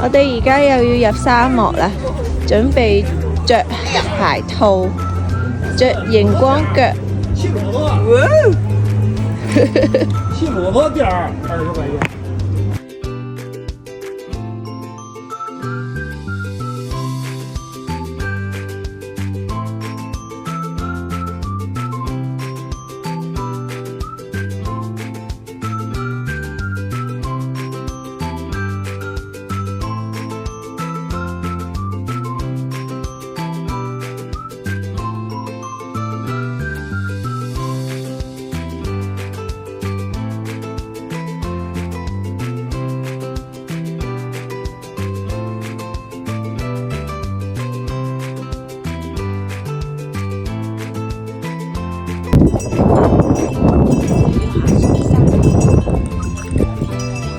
我哋而家又要入沙漠啦，準備着鞋套，着熒光腳。骑骆驼，骑骆驼店20块钱。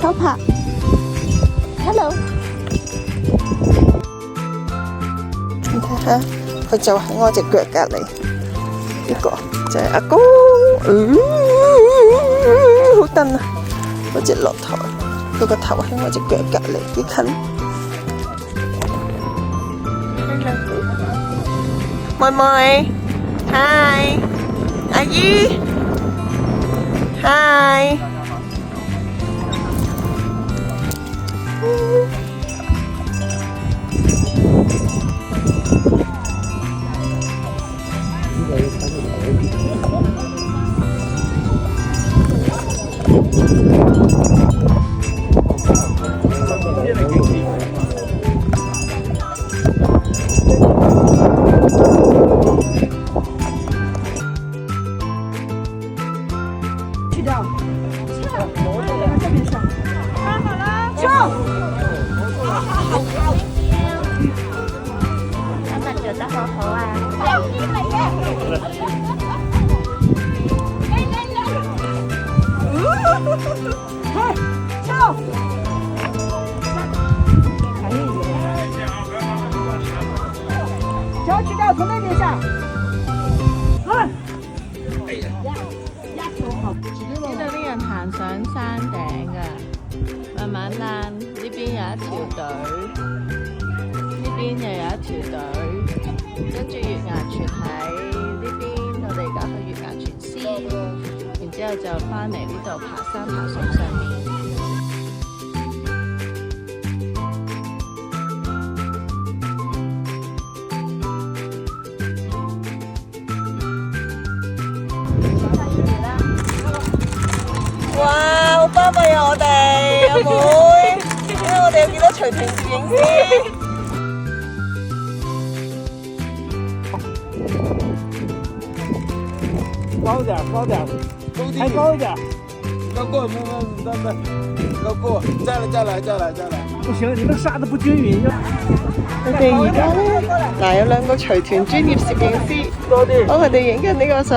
偷拍 ，Hello， 你睇下，佢就喺我隻腳隔離，呢個就係阿公，好蹬啊！嗰隻駱駝，佢個頭喺我隻腳隔離，幾近。妹妹 ，Hi， 阿姨 ，Hi。做得好好啊！小去掉，从那边下。呢度啲人行上山頂㗎，慢慢行。呢邊有一條隊，呢邊又有一條隊，跟住月牙泉喺呢邊，我哋而家去月牙泉先，然之後就翻嚟呢度爬山爬上上面。哇！好巴閉啊！我哋阿妹，點解我哋有幾多隨團攝影師？高点，高点，还高一点。要过，要过，再来。不行，你那沙子不均匀呀。我哋而家咧，嗱有兩個隨團專業攝影師，幫佢哋影緊呢個相，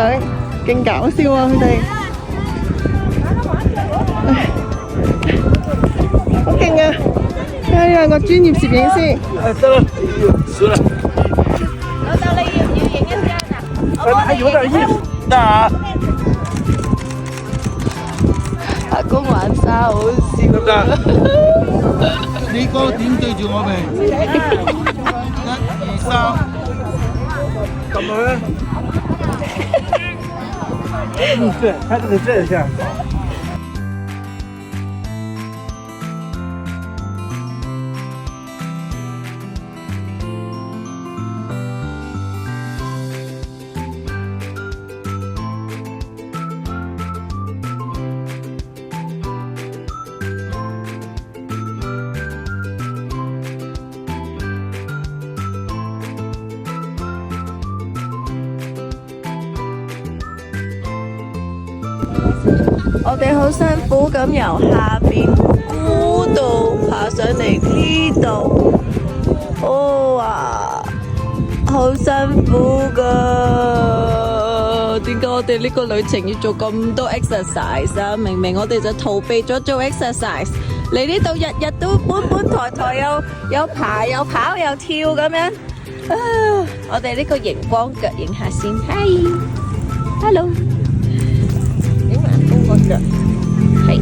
勁搞笑啊！佢哋。好勁啊！呢兩個專業攝影師。得了，死了。老豆，你要唔要影一張啊？还有点意思。哪？阿公玩沙好笑啊！你個點對住我哋？1、2、3，咁樣。对，还得这一下。我哋好辛苦咁由下邊孤度爬上嚟呢度，哇，好辛苦噶！點解我哋呢個旅程要做咁多 exercise 啊？明明我哋就逃避咗做 exercise，嚟呢度日日都搬抬抬，有爬又跑又跳咁樣。我哋呢個熒光腳影下先，Hi，Hello。影埋公個腳，係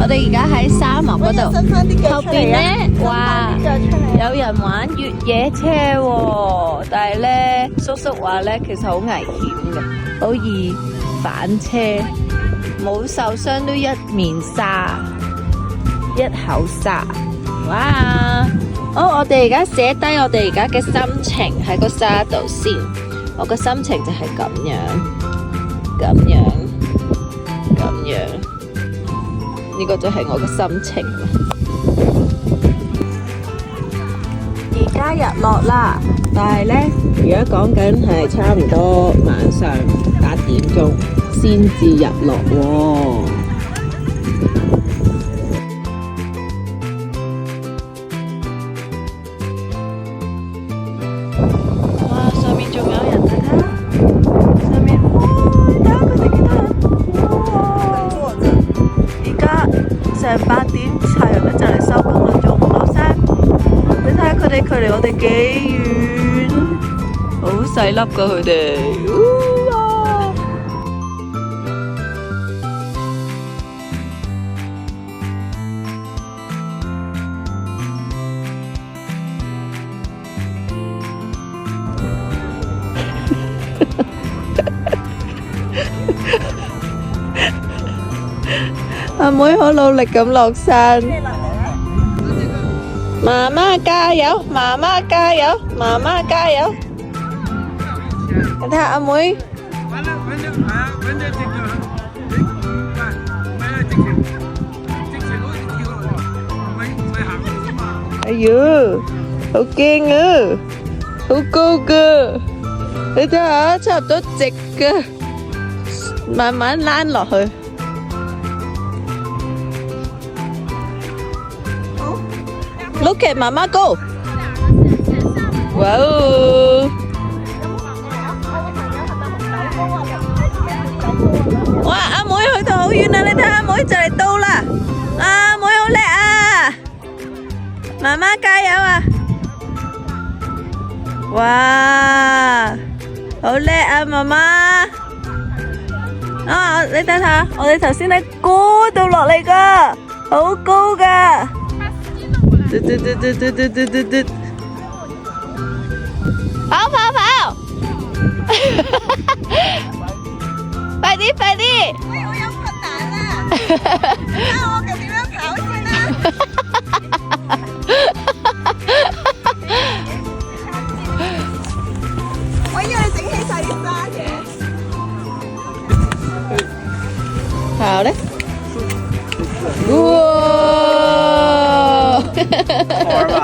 我哋而家喺沙漠嗰度，伸翻啲腳後出嚟啊！邊咧，哇，伸翻啲腳出嚟啊！有人玩越野車喎，但係咧，叔叔話咧，其實好危險嘅，好易反車，冇受傷都一面沙，一口沙，哇！好，我哋而家寫低我哋而家嘅心情喺個沙度先，我個心情就係咁樣，咁樣，咁樣，呢個就係我嘅心情。而家日落啦，但係呢，而家講緊係差唔多晚上8點鐘先至日落喎。哇！上面仲有人睇睇，上面哇！睇下佢哋幾多人，哇！而家成8點，太陽都就嚟收工啦，仲唔落山？你睇下佢哋距離我哋幾遠，好細粒噶佢哋。哇！阿妹好努力咁落山。媽媽加油！媽媽加油！媽媽加油！你睇下阿妹，哎呦，好驚啊，好高噶！你睇下，差唔多直噶，慢慢躝落去。Look at 媽媽 go！ 哇哦！哇！阿妹去到好遠啦，你睇下阿妹就嚟到啦！阿妹好叻啊！媽媽加油啊！哇！好叻啊，媽媽！啊，你睇下，我哋頭先喺嗰度落嚟噶，好高噶！嘟嘟嘟嘟嘟嘟嘟嘟嘟，跑跑跑！快啲快啲！喂，我有困難啦！睇下我點樣跑先啦！我以為你整起晒啲沙嘅。跑咧！哇！好玩吧？